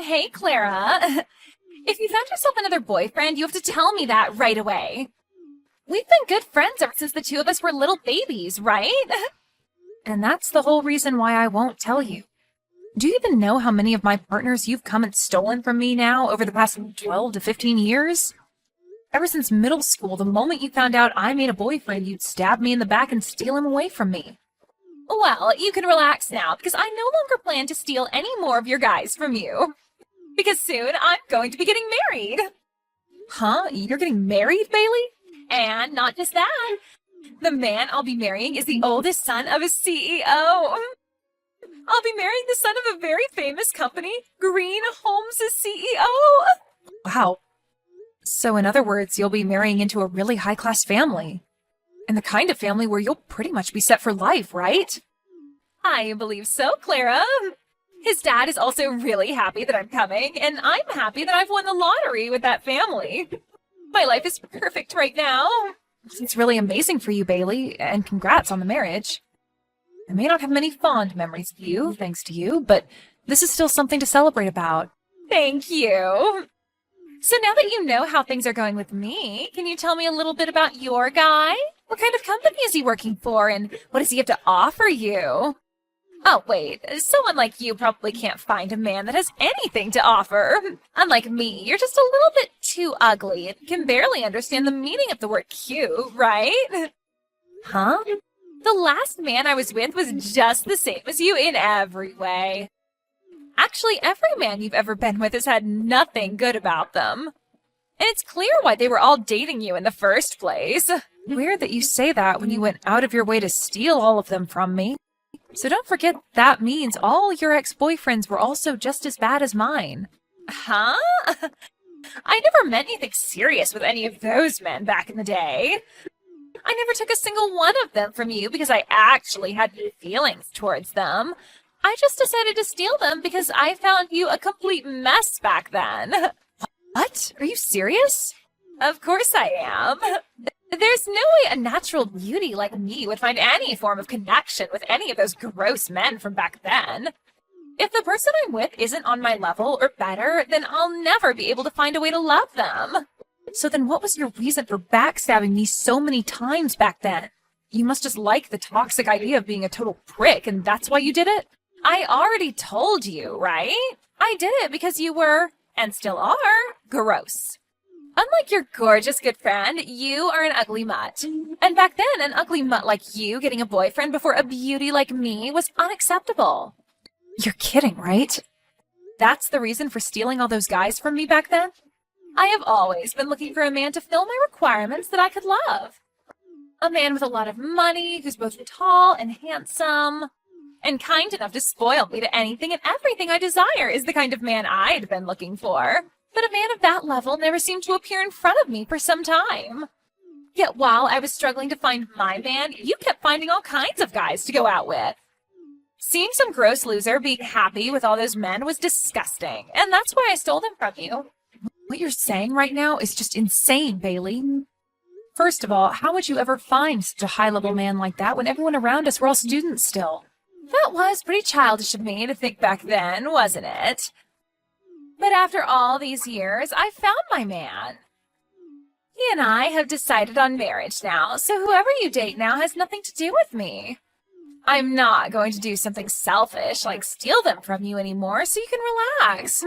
Hey, Clara. If you found yourself another boyfriend, you have to tell me that right away. We've been good friends ever since the two of us were little babies, right? And that's the whole reason why I won't tell you. Do you even know how many of my partners you've come and stolen from me now over the past 12 to 15 years? Ever since middle school, the moment you found out I made a boyfriend, you'd stab me in the back and steal him away from me. Well, you can relax now, because I no longer plan to steal any more of your guys from you. Because soon I'm going to be getting married. Huh? You're getting married, Bailey? And not just that. The man I'll be marrying is the oldest son of a CEO. I'll be marrying the son of a very famous company, Green Homes' CEO. Wow. So in other words, you'll be marrying into a really high-class family. And the kind of family where you'll pretty much be set for life, right? I believe so, Clara. His dad is also really happy that I'm coming, and I'm happy that I've won the lottery with that family. My life is perfect right now. It's really amazing for you, Bailey, and congrats on the marriage. I may not have many fond memories of you, thanks to you, but this is still something to celebrate about. Thank you. So now that you know how things are going with me, can you tell me a little bit about your guy? What kind of company is he working for, and what does he have to offer you? Oh, wait, someone like you probably can't find a man that has anything to offer. Unlike me, you're just a little bit too ugly and can barely understand the meaning of the word cute, right? Huh? The last man I was with was just the same as you in every way. Actually, every man you've ever been with has had nothing good about them. And it's clear why they were all dating you in the first place. Weird that you say that when you went out of your way to steal all of them from me. So don't forget that means all your ex-boyfriends were also just as bad as mine. Huh? I never meant anything serious with any of those men back in the day. I never took a single one of them from you because I actually had any feelings towards them. I just decided to steal them because I found you a complete mess back then. What? Are you serious? Of course I am. There's no way a natural beauty like me would find any form of connection with any of those gross men from back then. If the person I'm with isn't on my level or better, then I'll never be able to find a way to love them. So then what was your reason for backstabbing me so many times back then? You must just like the toxic idea of being a total prick, and that's why you did it? I already told you, right? I did it because you were, and still are, gross. Unlike your gorgeous good friend, you are an ugly mutt. And back then, an ugly mutt like you getting a boyfriend before a beauty like me was unacceptable. You're kidding, right? That's the reason for stealing all those guys from me back then? I have always been looking for a man to fill my requirements that I could love. A man with a lot of money, who's both tall and handsome, and kind enough to spoil me to anything and everything I desire is the kind of man I'd been looking for. But a man of that level never seemed to appear in front of me for some time. Yet while I was struggling to find my man, you kept finding all kinds of guys to go out with. Seeing some gross loser being happy with all those men was disgusting, and that's why I stole them from you. What you're saying right now is just insane, Bailey. First of all, how would you ever find such a high-level man like that when everyone around us were all students still? That was pretty childish of me to think back then, wasn't it? But after all these years, I found my man. He and I have decided on marriage now, so whoever you date now has nothing to do with me. I'm not going to do something selfish like steal them from you anymore, so you can relax.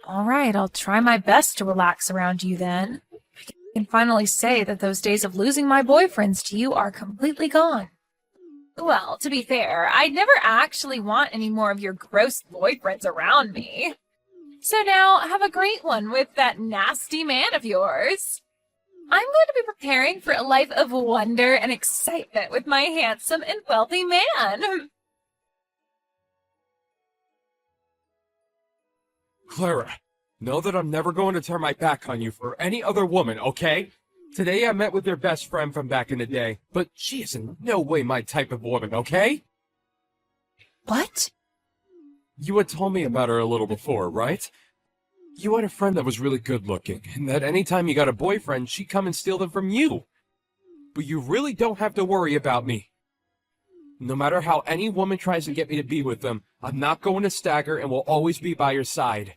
All right, I'll try my best to relax around you then. I can finally say that those days of losing my boyfriends to you are completely gone. Well, to be fair, I'd never actually want any more of your gross boyfriends around me. So now, have a great one with that nasty man of yours. I'm going to be preparing for a life of wonder and excitement with my handsome and wealthy man. Clara, know that I'm never going to turn my back on you for any other woman, okay? Today I met with your best friend from back in the day, but she is in no way my type of woman, okay? What? You had told me about her a little before, right? You had a friend that was really good looking, and that anytime you got a boyfriend, she'd come and steal them from you. But you really don't have to worry about me. No matter how any woman tries to get me to be with them, I'm not going to stagger and will always be by your side.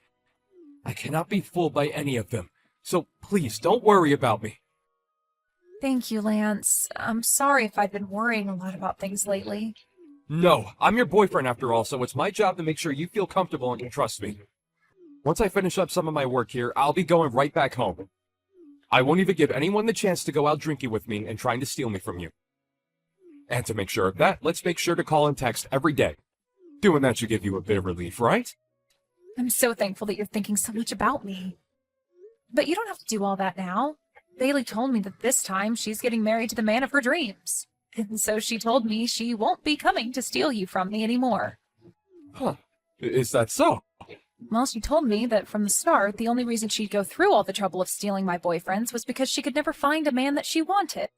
I cannot be fooled by any of them, so please don't worry about me. Thank you, Lance. I'm sorry if I've been worrying a lot about things lately. No, I'm your boyfriend after all, so it's my job to make sure you feel comfortable and can trust me. Once I finish up some of my work here, I'll be going right back home. I won't even give anyone the chance to go out drinking with me and trying to steal me from you. And to make sure of that, let's make sure to call and text every day. Doing that should give you a bit of relief, right? I'm so thankful that you're thinking so much about me. But you don't have to do all that now. Bailey told me that this time she's getting married to the man of her dreams. And so she told me she won't be coming to steal you from me anymore. Huh. Is that so? Well, she told me that from the start, the only reason she'd go through all the trouble of stealing my boyfriends was because she could never find a man that she wanted.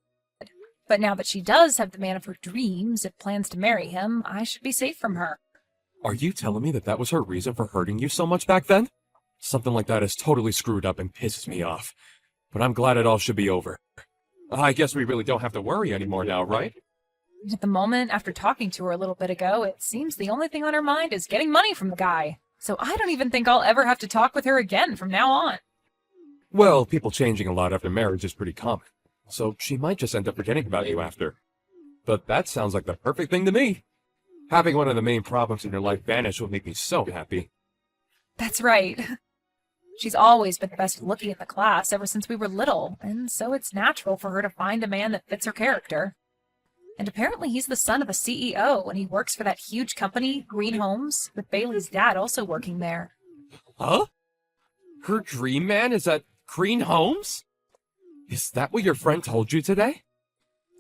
But now that she does have the man of her dreams and plans to marry him, I should be safe from her. Are you telling me that that was her reason for hurting you so much back then? Something like that is totally screwed up and pisses me off. But I'm glad it all should be over. I guess we really don't have to worry anymore now, right? At the moment, after talking to her a little bit ago, it seems the only thing on her mind is getting money from the guy. So I don't even think I'll ever have to talk with her again from now on. Well, people changing a lot after marriage is pretty common. So she might just end up forgetting about you after. But that sounds like the perfect thing to me. Having one of the main problems in your life vanish would make me so happy. That's right. She's always been the best looking in the class ever since we were little, and so it's natural for her to find a man that fits her character. And apparently he's the son of a CEO, and he works for that huge company, Green Homes, with Bailey's dad also working there. Huh? Her dream man is at Green Homes? Is that what your friend told you today?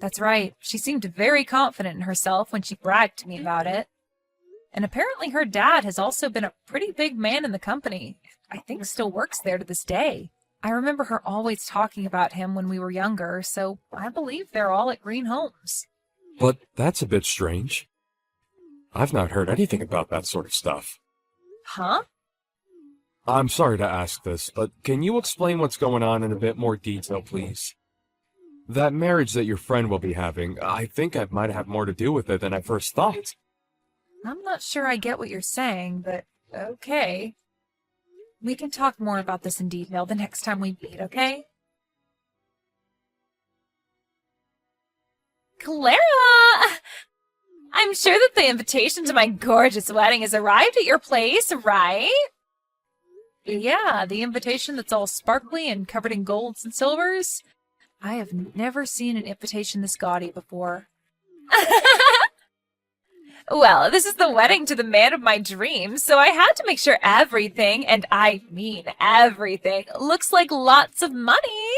That's right. She seemed very confident in herself when she bragged to me about it. And apparently her dad has also been a pretty big man in the company. I think still works there to this day. I remember her always talking about him when we were younger, so I believe they're all at Green Homes. But that's a bit strange. I've not heard anything about that sort of stuff. Huh? I'm sorry to ask this, but can you explain what's going on in a bit more detail, please? That marriage that your friend will be having, I think it might have more to do with it than I first thought. I'm not sure I get what you're saying, but okay. We can talk more about this in detail the next time we meet, okay? Clara! I'm sure that the invitation to my gorgeous wedding has arrived at your place, right? Yeah, the invitation that's all sparkly and covered in golds and silvers. I have never seen an invitation this gaudy before. Well, this is the wedding to the man of my dreams, so I had to make sure everything, and I mean everything, looks like lots of money.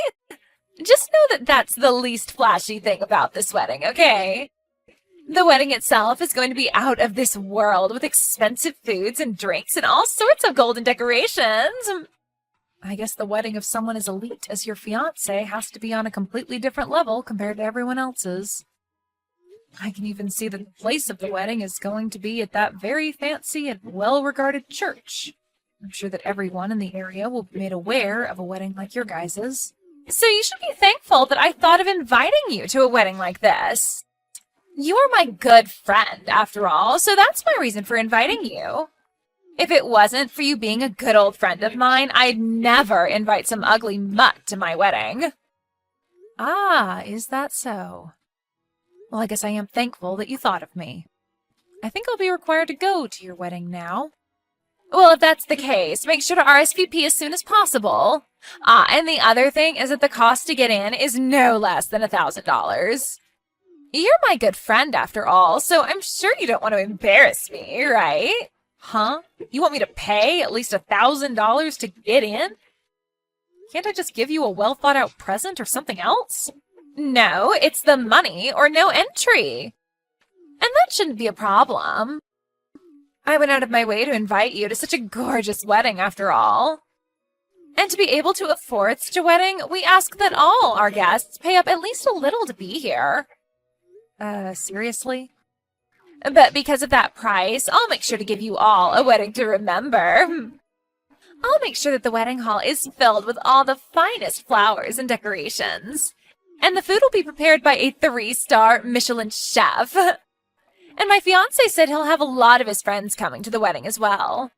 Just know that that's the least flashy thing about this wedding, okay? The wedding itself is going to be out of this world with expensive foods and drinks and all sorts of golden decorations. I guess the wedding of someone as elite as your fiancé has to be on a completely different level compared to everyone else's. I can even see that the place of the wedding is going to be at that very fancy and well-regarded church. I'm sure that everyone in the area will be made aware of a wedding like your guys's. So you should be thankful that I thought of inviting you to a wedding like this. You are my good friend, after all, so that's my reason for inviting you. If it wasn't for you being a good old friend of mine, I'd never invite some ugly mutt to my wedding. Ah, is that so? Well, I guess I am thankful that you thought of me. I think I'll be required to go to your wedding now. Well, if that's the case, make sure to RSVP as soon as possible. And the other thing is that the cost to get in is no less than $1,000. You're my good friend, after all, so I'm sure you don't want to embarrass me, right? Huh? You want me to pay at least $1,000 to get in? Can't I just give you a well-thought-out present or something else? No, it's the money or no entry. And that shouldn't be a problem. I went out of my way to invite you to such a gorgeous wedding, after all. And to be able to afford such a wedding, we ask that all our guests pay up at least a little to be here. Seriously? But because of that price, I'll make sure to give you all a wedding to remember. I'll make sure that the wedding hall is filled with all the finest flowers and decorations. And the food will be prepared by a 3-star Michelin chef. And my fiancé said he'll have a lot of his friends coming to the wedding as well.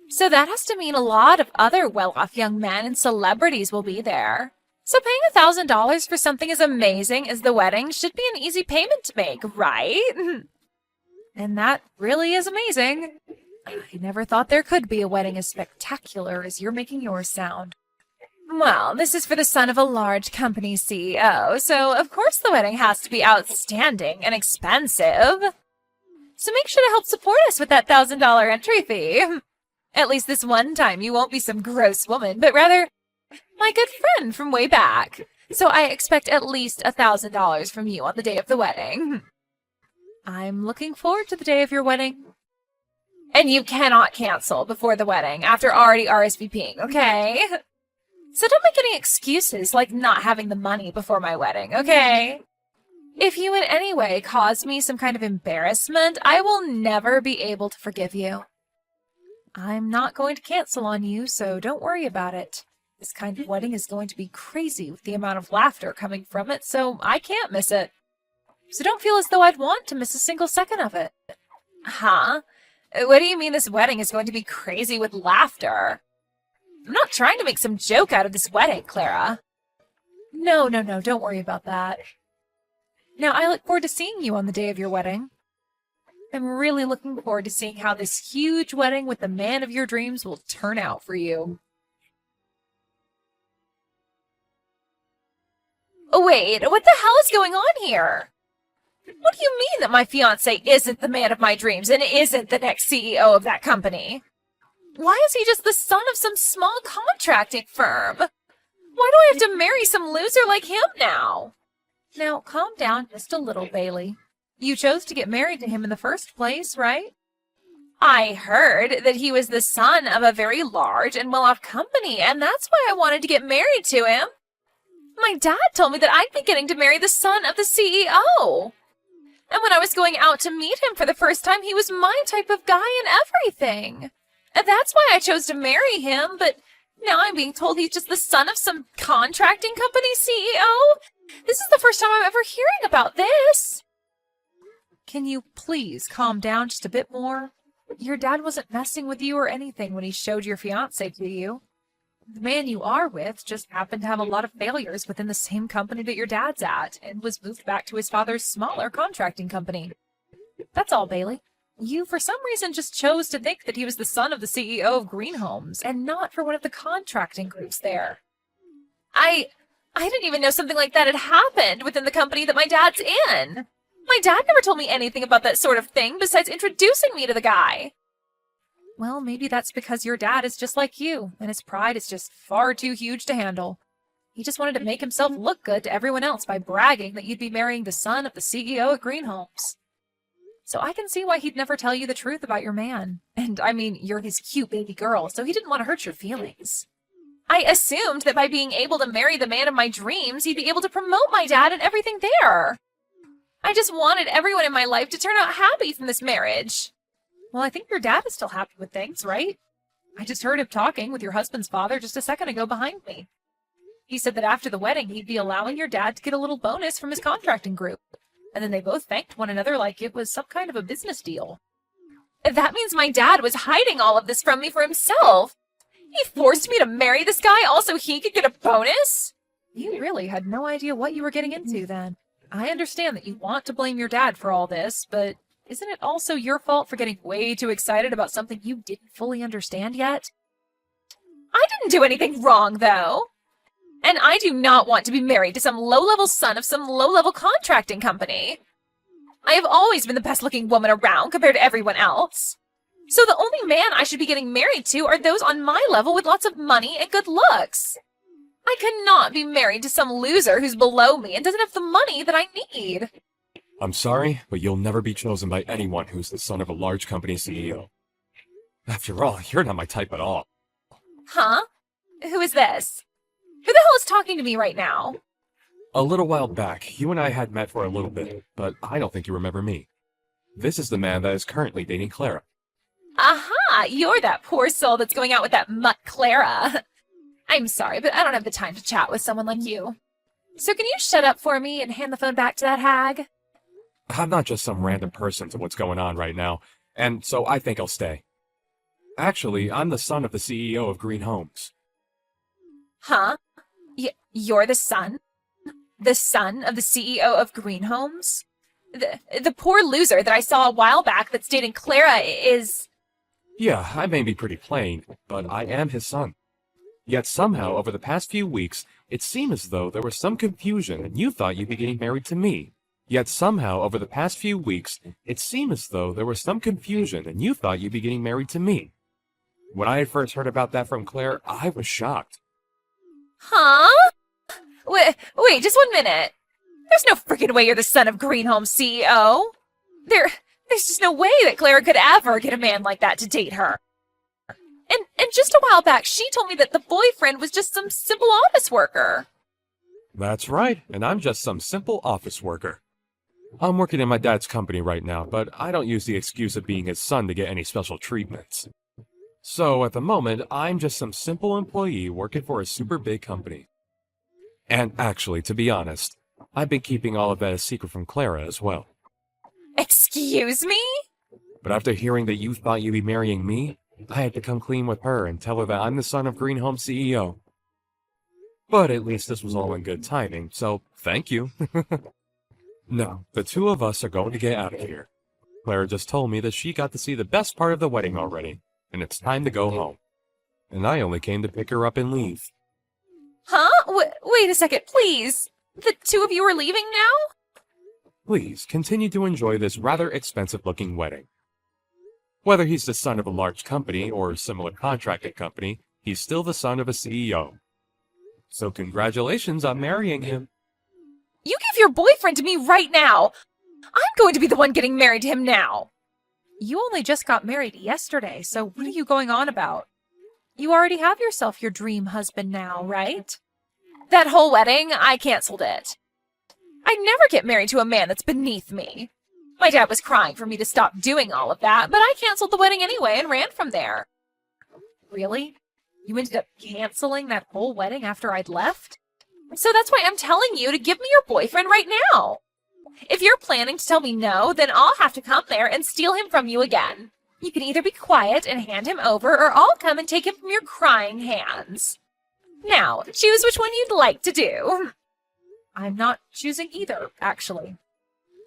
So that has to mean a lot of other well-off young men and celebrities will be there. So paying $1,000 for something as amazing as the wedding should be an easy payment to make, right? And that really is amazing. I never thought there could be a wedding as spectacular as you're making yours sound. Well, this is for the son of a large company CEO, so of course the wedding has to be outstanding and expensive. So make sure to help support us with that $1,000 entry fee. At least this one time you won't be some gross woman, but rather my good friend from way back. So I expect at least $1,000 from you on the day of the wedding. I'm looking forward to the day of your wedding. And you cannot cancel before the wedding after already RSVPing, okay? So don't make any excuses like not having the money before my wedding, okay? If you in any way cause me some kind of embarrassment, I will never be able to forgive you. I'm not going to cancel on you, so don't worry about it. This kind of wedding is going to be crazy with the amount of laughter coming from it, so I can't miss it. So don't feel as though I'd want to miss a single second of it. Huh? What do you mean this wedding is going to be crazy with laughter? I'm not trying to make some joke out of this wedding, Clara. No, don't worry about that. Now, I look forward to seeing you on the day of your wedding. I'm really looking forward to seeing how this huge wedding with the man of your dreams will turn out for you. Oh, wait, what the hell is going on here? What do you mean that my fiancé isn't the man of my dreams and isn't the next CEO of that company? Why is he just the son of some small contracting firm? Why do I have to marry some loser like him now? Now, calm down just a little, Bailey. You chose to get married to him in the first place, right? I heard that he was the son of a very large and well-off company, and that's why I wanted to get married to him. My dad told me that I'd be getting to marry the son of the CEO. And when I was going out to meet him for the first time, he was my type of guy and everything. And that's why I chose to marry him, but now I'm being told he's just the son of some contracting company CEO? This is the first time I'm ever hearing about this. Can you please calm down just a bit more? Your dad wasn't messing with you or anything when he showed your fiancé to you. The man you are with just happened to have a lot of failures within the same company that your dad's at and was moved back to his father's smaller contracting company. That's all, Bailey. You, for some reason, just chose to think that he was the son of the CEO of Green Homes and not for one of the contracting groups there. I didn't even know something like that had happened within the company that my dad's in. My dad never told me anything about that sort of thing besides introducing me to the guy. Well, maybe that's because your dad is just like you, and his pride is just far too huge to handle. He just wanted to make himself look good to everyone else by bragging that you'd be marrying the son of the CEO at Green Homes. So I can see why he'd never tell you the truth about your man. And I mean, you're his cute baby girl, so he didn't want to hurt your feelings. I assumed that by being able to marry the man of my dreams, he'd be able to promote my dad and everything there. I just wanted everyone in my life to turn out happy from this marriage. Well, I think your dad is still happy with things, right? I just heard him talking with your husband's father just a second ago behind me. He said that after the wedding, he'd be allowing your dad to get a little bonus from his contracting group. And then they both thanked one another like it was some kind of a business deal. That means my dad was hiding all of this from me for himself. He forced me to marry this guy all so he could get a bonus? You really had no idea what you were getting into then. I understand that you want to blame your dad for all this, but isn't it also your fault for getting way too excited about something you didn't fully understand yet? I didn't do anything wrong, though. And I do not want to be married to some low-level son of some low-level contracting company. I have always been the best-looking woman around compared to everyone else. So the only man I should be getting married to are those on my level with lots of money and good looks. I cannot be married to some loser who's below me and doesn't have the money that I need. I'm sorry, but you'll never be chosen by anyone who's the son of a large company CEO. After all, you're not my type at all. Huh? Who is this? Who the hell is talking to me right now? A little while back, you and I had met for a little bit, but I don't think you remember me. This is the man that is currently dating Clara. Aha! You're that poor soul that's going out with that mutt Clara. I'm sorry, but I don't have the time to chat with someone like you. So can you shut up for me and hand the phone back to that hag? I'm not just some random person to what's going on right now, and so I think I'll stay. Actually, I'm the son of the CEO of Green Homes. Huh? You're the son? The son of the CEO of Green Homes? The poor loser that I saw a while back that's dating Clara is... Yeah, I may be pretty plain, but I am his son. Yet somehow, over the past few weeks, it seemed as though there was some confusion and you thought you'd be getting married to me. Yet somehow, over the past few weeks, it seemed as though there was some confusion and you thought you'd be getting married to me. When I had first heard about that from Claire, I was shocked. Huh? Wait, just 1 minute. There's no freaking way you're the son of Green Homes CEO. There's just no way that Clara could ever get a man like that to date her. And just a while back, she told me that the boyfriend was just some simple office worker. That's right, and I'm just some simple office worker. I'm working in my dad's company right now, but I don't use the excuse of being his son to get any special treatments. So, at the moment, I'm just some simple employee working for a super big company. And actually, to be honest, I've been keeping all of that a secret from Clara as well. Excuse me? But after hearing that you thought you'd be marrying me, I had to come clean with her and tell her that I'm the son of Green Home CEO. But at least this was all in good timing, so thank you. No, the two of us are going to get out of here. Clara just told me that she got to see the best part of the wedding already, and it's time to go home. And I only came to pick her up and leave. Huh? Wait a second, please. The two of you are leaving now? Please, continue to enjoy this rather expensive-looking wedding. Whether he's the son of a large company or a similar contracted company, he's still the son of a CEO. So congratulations on marrying him. You give your boyfriend to me right now. I'm going to be the one getting married to him now. You only just got married yesterday, so what are you going on about? You already have yourself your dream husband now, right? That whole wedding, I canceled it. I'd never get married to a man that's beneath me. My dad was crying for me to stop doing all of that, but I canceled the wedding anyway and ran from there. Really? You ended up canceling that whole wedding after I'd left? So that's why I'm telling you to give me your boyfriend right now. If you're planning to tell me no, then I'll have to come there and steal him from you again. You can either be quiet and hand him over, or I'll come and take him from your crying hands. Now, choose which one you'd like to do. I'm not choosing either, actually.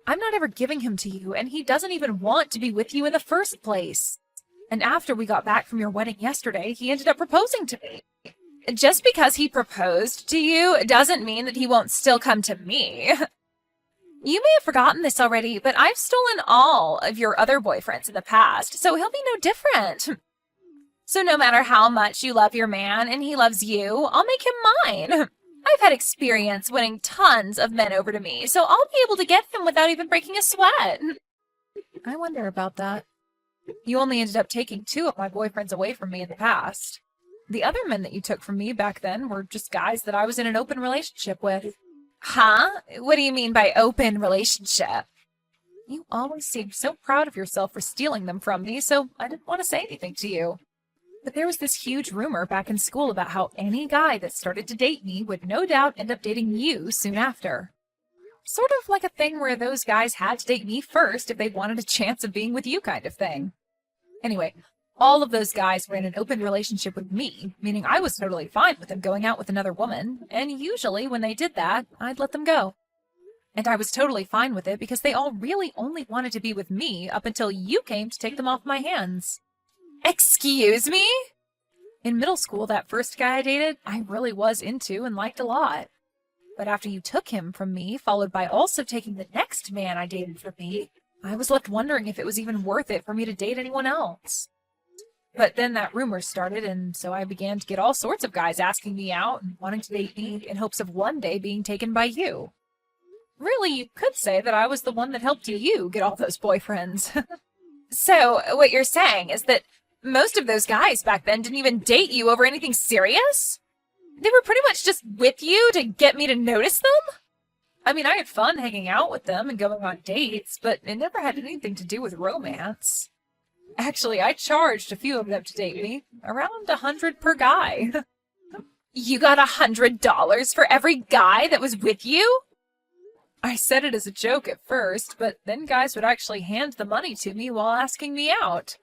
I'm not ever giving him to you, and he doesn't even want to be with you in the first place. And after we got back from your wedding yesterday, he ended up proposing to me. Just because he proposed to you doesn't mean that he won't still come to me. You may have forgotten this already, but I've stolen all of your other boyfriends in the past, so he'll be no different. So no matter how much you love your man and he loves you, I'll make him mine. I've had experience winning tons of men over to me, so I'll be able to get him without even breaking a sweat. I wonder about that. You only ended up taking 2 of my boyfriends away from me in the past. The other men that you took from me back then were just guys that I was in an open relationship with. Huh? What do you mean by open relationship? You always seemed so proud of yourself for stealing them from me, so I didn't want to say anything to you. But there was this huge rumor back in school about how any guy that started to date me would no doubt end up dating you soon after. Sort of like a thing where those guys had to date me first if they wanted a chance of being with you kind of thing. Anyway, all of those guys were in an open relationship with me, meaning I was totally fine with them going out with another woman, and usually when they did that, I'd let them go. And I was totally fine with it because they all really only wanted to be with me up until you came to take them off my hands. Excuse me? In middle school, that first guy I dated, I really was into and liked a lot. But after you took him from me, followed by also taking the next man I dated from me, I was left wondering if it was even worth it for me to date anyone else. But then that rumor started, and so I began to get all sorts of guys asking me out and wanting to date me in hopes of one day being taken by you. Really, you could say that I was the one that helped you get all those boyfriends. So, what you're saying is that most of those guys back then didn't even date you over anything serious? They were pretty much just with you to get me to notice them? I mean, I had fun hanging out with them and going on dates, but it never had anything to do with romance. Actually, I charged a few of them to date me, around $100 per guy. You got $100 for every guy that was with you? I said it as a joke at first, but then guys would actually hand the money to me while asking me out.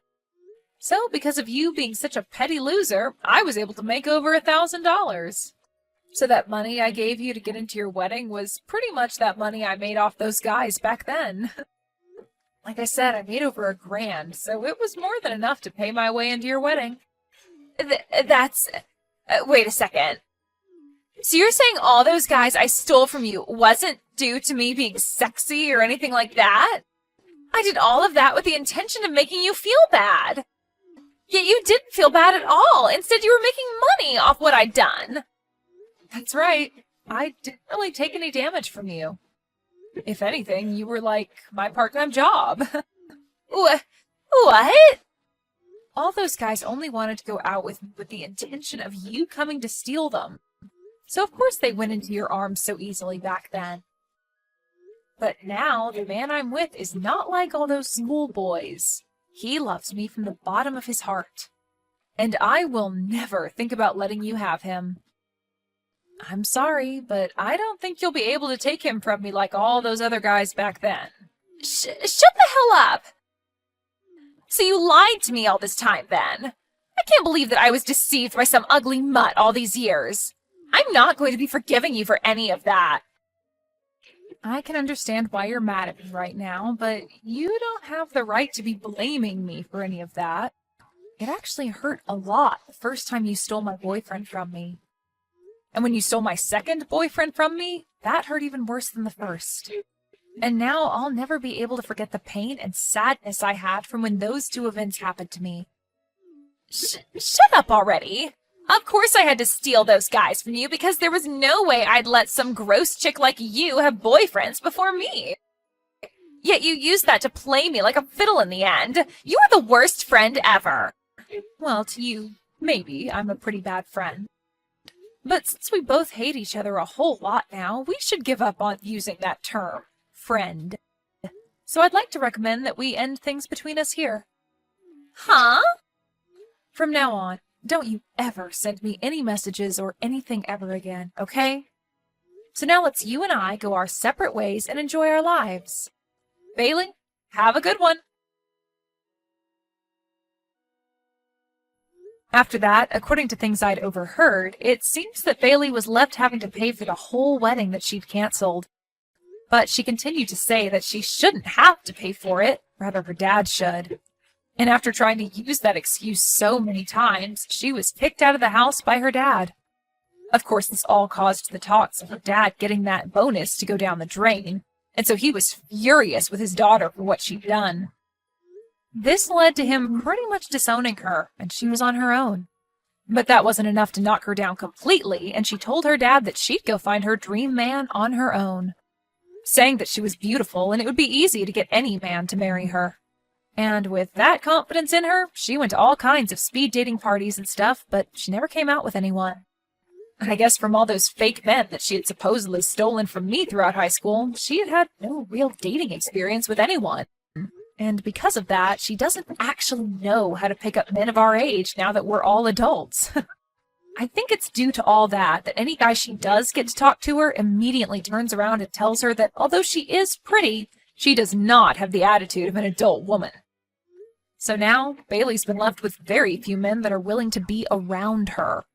So, because of you being such a petty loser, I was able to make over $1,000. So that money I gave you to get into your wedding was pretty much that money I made off those guys back then. Like I said, I made over $1,000, so it was more than enough to pay my way into your wedding. Wait a second. So you're saying all those guys I stole from you wasn't due to me being sexy or anything like that? I did all of that with the intention of making you feel bad. Yet you didn't feel bad at all. Instead, you were making money off what I'd done. That's right. I didn't really take any damage from you. If anything, you were like my part-time job. What? All those guys only wanted to go out with me with the intention of you coming to steal them. So of course they went into your arms so easily back then. But now, the man I'm with is not like all those schoolboys. He loves me from the bottom of his heart. And I will never think about letting you have him. I'm sorry, but I don't think you'll be able to take him from me like all those other guys back then. Shut the hell up! So you lied to me all this time, then? I can't believe that I was deceived by some ugly mutt all these years. I'm not going to be forgiving you for any of that. I can understand why you're mad at me right now, but you don't have the right to be blaming me for any of that. It actually hurt a lot the first time you stole my boyfriend from me. And when you stole my second boyfriend from me, that hurt even worse than the first. And now I'll never be able to forget the pain and sadness I had from when those two events happened to me. Shut up already! Of course I had to steal those guys from you because there was no way I'd let some gross chick like you have boyfriends before me. Yet you used that to play me like a fiddle in the end. You are the worst friend ever. Well, to you, maybe I'm a pretty bad friend. But since we both hate each other a whole lot now, we should give up on using that term, friend. So I'd like to recommend that we end things between us here. Huh? From now on, don't you ever send me any messages or anything ever again, okay? So now let's you and I go our separate ways and enjoy our lives. Bailey, have a good one. After that, according to things I'd overheard, it seems that Bailey was left having to pay for the whole wedding that she'd canceled. But she continued to say that she shouldn't have to pay for it, rather her dad should. And after trying to use that excuse so many times, she was kicked out of the house by her dad. Of course, this all caused the talks of her dad getting that bonus to go down the drain, and so he was furious with his daughter for what she'd done. This led to him pretty much disowning her, and she was on her own. But that wasn't enough to knock her down completely, and she told her dad that she'd go find her dream man on her own, saying that she was beautiful and it would be easy to get any man to marry her. And with that confidence in her, she went to all kinds of speed dating parties and stuff, but she never came out with anyone. I guess from all those fake men that she had supposedly stolen from me throughout high school, she had had no real dating experience with anyone. And because of that, she doesn't actually know how to pick up men of our age now that we're all adults. I think it's due to all that any guy she does get to talk to her immediately turns around and tells her that although she is pretty, she does not have the attitude of an adult woman. So now, Bailey's been left with very few men that are willing to be around her.